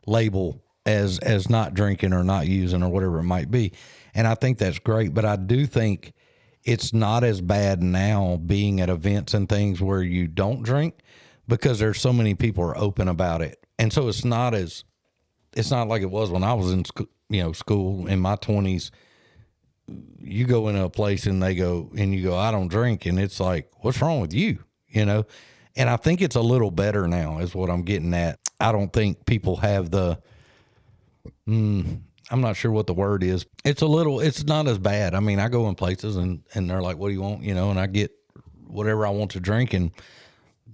label as not drinking or not using or whatever it might be. And I think that's great, but I do think it's not as bad now being at events and things where you don't drink, because there's so many people are open about it. And so it's not like it was when I was in school in my 20s. You go into a place and they go, and you go, I don't drink. And it's like, what's wrong with you? You know? And I think it's a little better now is what I'm getting at. I don't think people have I'm not sure what the word is. It's not as bad. I mean, I go in places and they're like, what do you want? You know, and I get whatever I want to drink and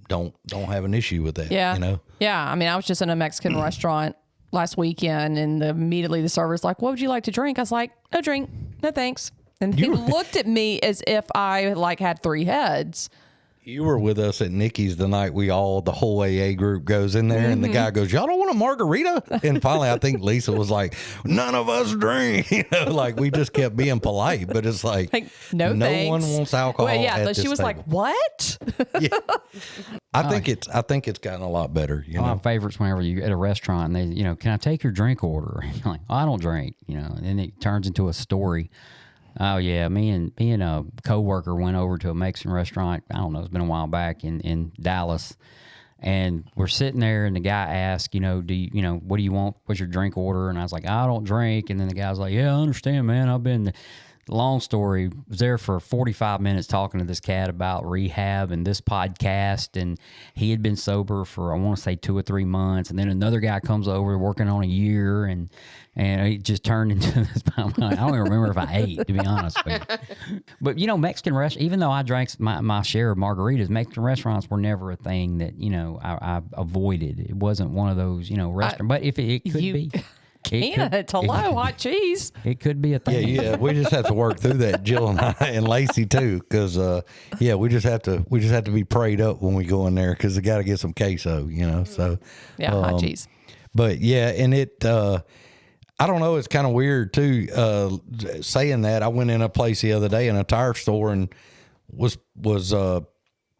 don't have an issue with that. Yeah. You know? Yeah. I mean, I was just in a Mexican restaurant last weekend, and immediately the server's like, what would you like to drink? I was like, no drink. No thanks. And he looked at me as if I had 3 heads. You were with us at Nikki's the night the whole AA group goes in there, and the guy goes, y'all don't want a margarita? And finally, I think Lisa was like, none of us drink. You know, like we just kept being polite, but it's like no thanks. One wants alcohol. Well, yeah, at she this was table. like, what? Yeah. I think it's gotten a lot better. You know, my favorites whenever you at a restaurant and they, you know, can I take your drink order? And you're like, I don't drink, you know, and then it turns into a story. Oh yeah, me and a coworker went over to a Mexican restaurant. I don't know, it's been a while back in Dallas, and we're sitting there, and the guy asked, you know, what do you want? What's your drink order? And I was like, I don't drink. And then the guy's like, yeah, I understand, man. I've been long story, was there for 45 minutes talking to this cat about rehab and this podcast, and he had been sober for, I want to say 2 or 3 months, and then another guy comes over working on a year, and it just turned into this. I don't even remember if I ate, to be honest with you. But, you know, Mexican restaurants, even though I drank my share of margaritas, Mexican restaurants were never a thing that, you know, I avoided. It wasn't one of those, you know, restaurants. But if it could be. Hello, hot cheese. It could be a thing. Yeah. We just have to work through that, Jill and I and Lacy too, because we just have to be prayed up when we go in there, because they got to get some queso, you know. So Hot cheese. But yeah, and it. I don't know. It's kind of weird too. Saying that, I went in a place the other day in a tire store and was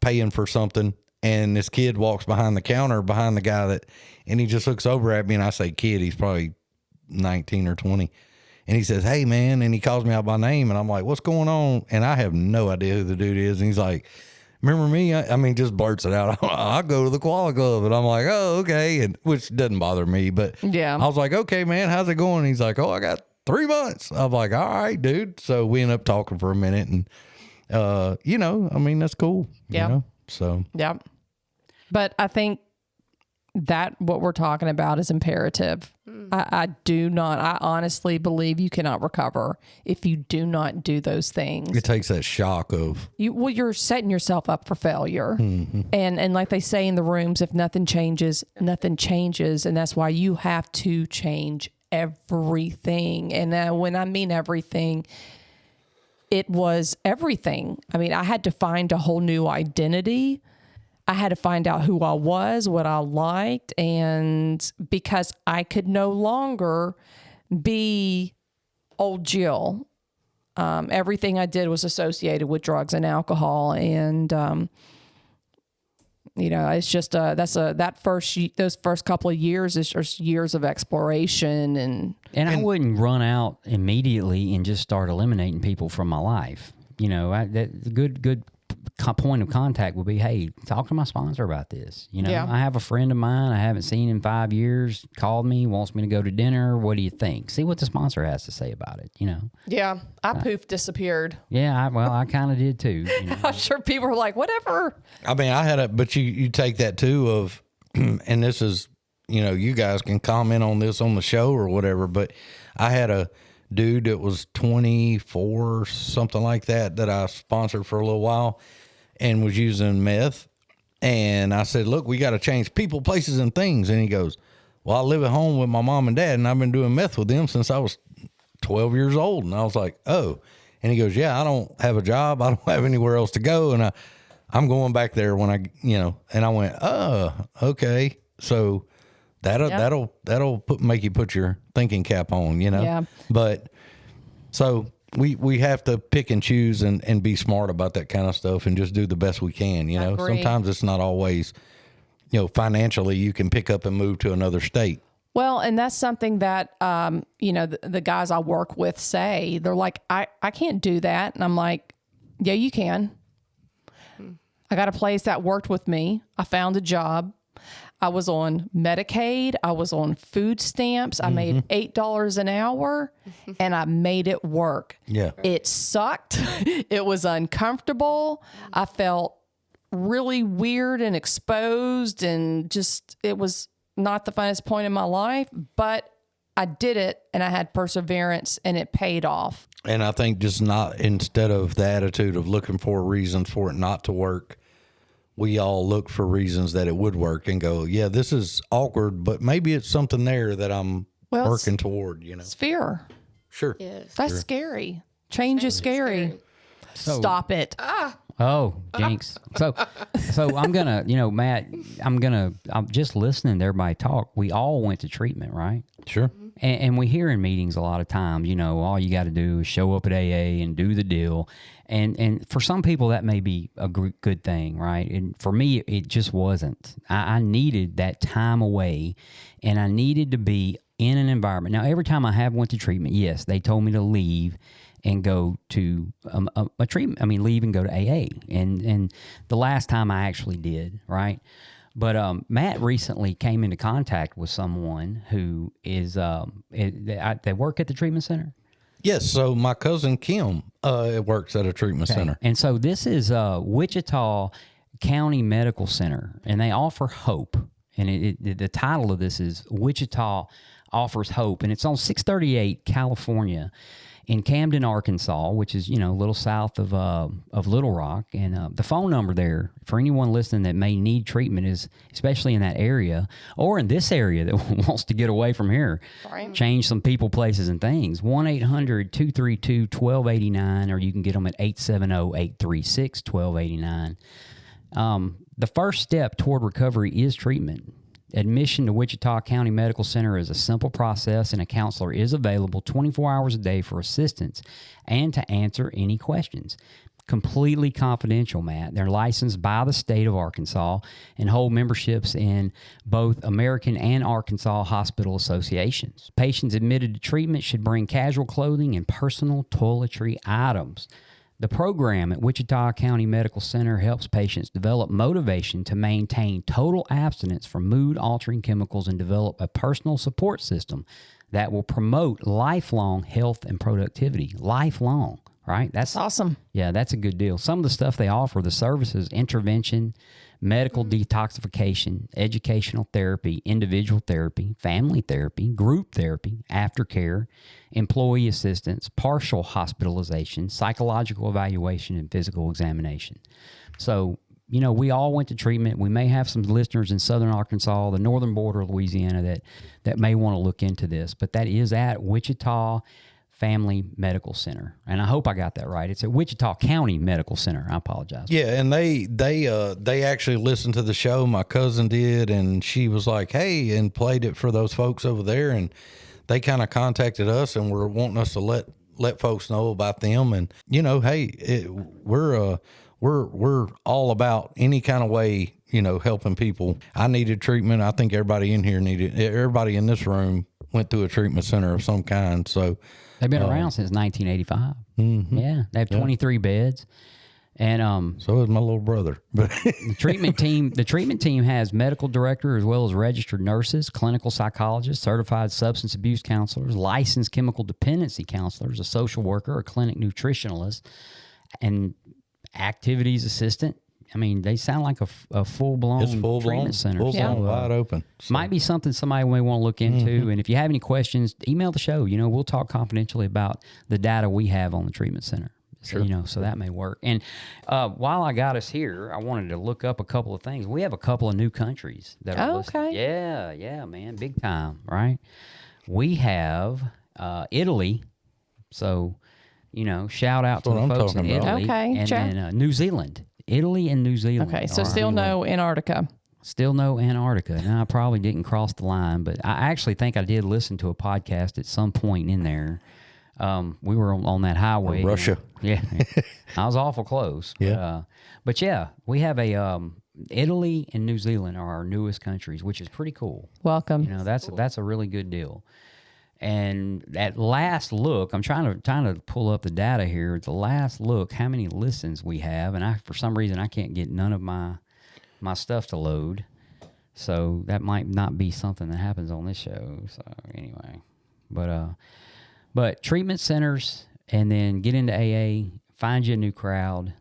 paying for something, and this kid walks behind the counter behind the guy and he just looks over at me, and I say kid, he's probably 19 or 20. And he says, "Hey man," and he calls me out by name, and I'm like, "What's going on?" And I have no idea who the dude is. And he's like, "Remember me?" I mean, just blurts it out. "I'll go to the Koala Club." And I'm like, "Oh, okay." And which doesn't bother me, but Yeah. I was like, "Okay, man, how's it going?" And he's like, "Oh, I got 3 months." I'm like, "All right, dude." So we end up talking for a minute, and you know, I mean, that's cool. Yeah. You know? So Yep. But I think that what we're talking about is imperative. I honestly believe you cannot recover if you do not do those things. it takes that shock of You're setting yourself up for failure. And like they say in the rooms, if nothing changes, nothing changes. And that's why you have to change everything. And when I mean everything, it was everything. I mean, I had to find a whole new identity. I had to find out who I was, what I liked, and because I could no longer be old Jill. Everything I did was associated with drugs and alcohol, and you know, it's just those first couple of years is just years of exploration, and I wouldn't run out immediately and just start eliminating people from my life. You know, the good point of contact would be, hey, talk to my sponsor about this. You know, Yeah. I have a friend of mine I haven't seen in 5 years, called me, wants me to go to dinner. What do you think? See what the sponsor has to say about it, you know? yeah, I poof disappeared. Yeah, I kind of did too. You know? I'm sure people were like, whatever. I mean, but you take that too of, and this is, you know, you guys can comment on this on the show or whatever, but I had a dude that was 24, something like that I sponsored for a little while and was using meth. And I said, "Look, we got to change people, places, and things." And he goes, "Well, I live at home with my mom and dad, and I've been doing meth with them since I was 12 years old." And I was like, "Oh." And he goes, "Yeah, I don't have a job. I don't have anywhere else to go. And I'm going back there when I, you know," and I went, "Oh, okay." So that'll make you put your thinking cap on, you know? Yeah. But so we have to pick and choose and be smart about that kind of stuff and just do the best we can, you know? Agree. Sometimes it's not always, you know, financially you can pick up and move to another state. Well, and that's something that, you know, the guys I work with say, they're like, I can't do that. And I'm like, yeah, you can. I got a place that worked with me. I found a job. I was on Medicaid. I was on food stamps. I made $8 an hour and I made it work. Yeah. It sucked. It was uncomfortable. I felt really weird and exposed, and just, it was not the funnest point in my life, but I did it and I had perseverance and it paid off. And I think just not, instead of the attitude of looking for reasons for it not to work, we all look for reasons that it would work and go, yeah, this is awkward, but maybe it's something there that I'm working toward, you know? It's fear. Sure. Yes. That's scary. Change is scary. Stop it. Oh, jinx. So I'm gonna, you know, Matt, I'm just listening to everybody talk. We all went to treatment, right? Sure. And we hear in meetings a lot of times, you know, all you got to do is show up at AA and do the deal. And for some people, that may be a good thing, right? And for me, it just wasn't. I needed that time away, and I needed to be in an environment. Now, every time I have went to treatment, yes, they told me to leave and go to a treatment. I mean, leave and go to AA. And the last time I actually did, right? But Matt recently came into contact with someone who is they work at the treatment center. Yes. So my cousin Kim works at a treatment center. And so this is Wichita County Medical Center, and they offer hope. And the title of this is Wichita Offers Hope, and it's on 638 California in Camden, Arkansas, which is, a little south of Little Rock. And the phone number there for anyone listening that may need treatment is, especially in that area or in this area that wants to get away from here, change some people, places, and things, 1-800-232-1289, or you can get them at 870-836-1289. The first step toward recovery is treatment. Admission to Wichita County Medical Center is a simple process, and a counselor is available 24 hours a day for assistance and to answer any questions. Completely confidential, Matt. They're licensed by the state of Arkansas and hold memberships in both American and Arkansas hospital associations. Patients admitted to treatment should bring casual clothing and personal toiletry items. The program at Wichita County Medical Center helps patients develop motivation to maintain total abstinence from mood-altering chemicals and develop a personal support system that will promote lifelong health and productivity. Lifelong, right? That's awesome. Yeah, that's a good deal. Some of the stuff they offer, the services, intervention, medical detoxification, educational therapy, individual therapy, family therapy, group therapy, aftercare, employee assistance, partial hospitalization, psychological evaluation, and physical examination. So, we all went to treatment. We may have some listeners in southern Arkansas, the northern border of Louisiana that may want to look into this, but that is at Wichita Family Medical Center. And I hope I got that right. It's at Wichita County Medical Center. I apologize. Yeah, and they actually listened to the show. My cousin did, and she was like, "Hey," and played it for those folks over there, and they kind of contacted us and were wanting us to let folks know about them. And hey, we're all about any kind of way, helping people. I needed treatment. I think everybody in this room went through a treatment center of some kind. So they've been around since 1985. Mm-hmm. Yeah, they have 23 beds, and so is my little brother. But the treatment team has medical director as well as registered nurses, clinical psychologists, certified substance abuse counselors, licensed chemical dependency counselors, a social worker, a clinic nutritionalist, and activities assistant. I mean, they sound like a full-blown treatment center. Full-blown, wide open. So. Might be something somebody may want to look into. Mm-hmm. And if you have any questions, email the show. We'll talk confidentially about the data we have on the treatment center. Sure. So that may work. And while I got us here, I wanted to look up a couple of things. We have a couple of new countries that are listed. Okay. Yeah, man. Big time, right? We have Italy. So, shout out to the folks in Italy. Okay, and then New Zealand. Italy and New Zealand. Okay, so still no Antarctica. Still no Antarctica. Now, I probably didn't cross the line, but I actually think I did listen to a podcast at some point in there. We were on that highway. Russia. Yeah. I was awful close. Yeah. But we have Italy and New Zealand are our newest countries, which is pretty cool. Welcome. That's a really good deal. And at last look, I'm trying to pull up the data here. At the last look, how many listens we have, and for some reason I can't get none of my stuff to load. So that might not be something that happens on this show. So anyway, but treatment centers, and then get into AA, find you a new crowd.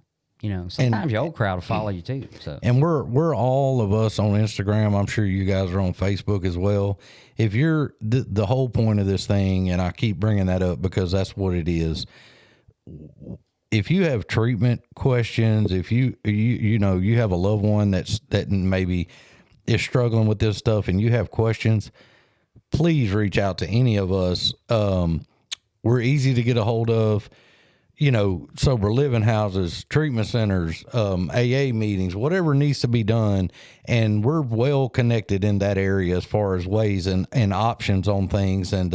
Sometimes your old crowd will follow you too. So, and we're all of us on Instagram. I'm sure you guys are on Facebook as well. If you're the whole point of this thing, and I keep bringing that up because that's what it is. If you have treatment questions, if you have a loved one that maybe is struggling with this stuff, and you have questions, please reach out to any of us. We're easy to get a hold of. Sober living houses, treatment centers, AA meetings, whatever needs to be done. And we're well connected in that area as far as ways and options on things. And,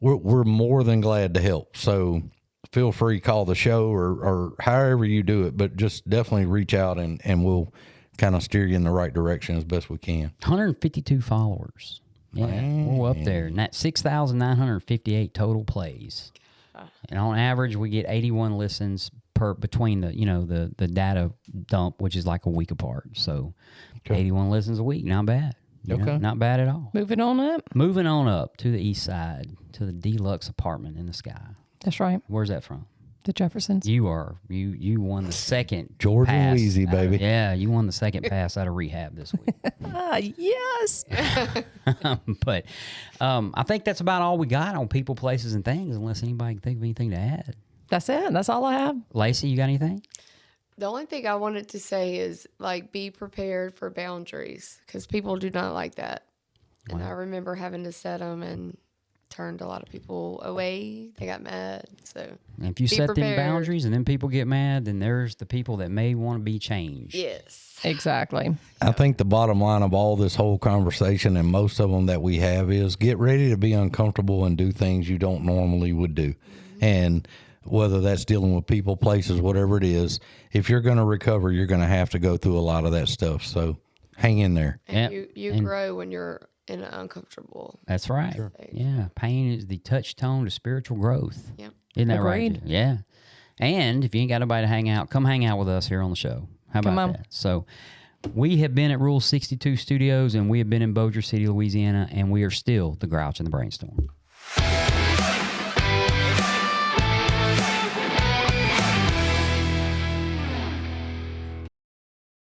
we're more than glad to help. So feel free, call the show or however you do it, but just definitely reach out and we'll kind of steer you in the right direction as best we can. 152 followers. Yeah, we're up there. And that's 6,958 total plays. And on average, we get 81 listens between the data dump, which is like a week apart. So 81 listens a week, not bad. You know, Okay. not bad at all. Moving on up. Moving on up to the east side to the deluxe apartment in the sky. That's right. Where's that from? The Jeffersons. You won the second Jordan pass Wheezy, out of- baby. yeah, you won the second pass out of rehab this week. Yes. But I think that's about all we got on people, places, and things. Unless anybody can think of anything to add. That's it. That's all I have. Lacey, you got anything? The only thing I wanted to say is like be prepared for boundaries because people do not like that. And I remember having to set them and turned a lot of people away. They got mad. So And if you Be set them prepared. boundaries and then people get mad, then there's the people that may want to be changed. yes. Exactly. I think the bottom line of all this whole conversation and most of them that we have is get ready to be uncomfortable and do things you don't normally would do. And whether that's dealing with people, places, whatever it is, if you're going to recover, you're going to have to go through a lot of that stuff. So hang in there. And Yep. you And- grow when you're in an uncomfortable. That's right. Yeah. Pain is the touchstone to spiritual growth. Yep. Isn't that Agreed. right? Yeah. And if you ain't got nobody to hang out, come hang out with us here on the show. How about Come on. that? So we have been at Rule 62 Studios and we have been in Bossier City, Louisiana, and we are still the Grouch and the Brainstorm.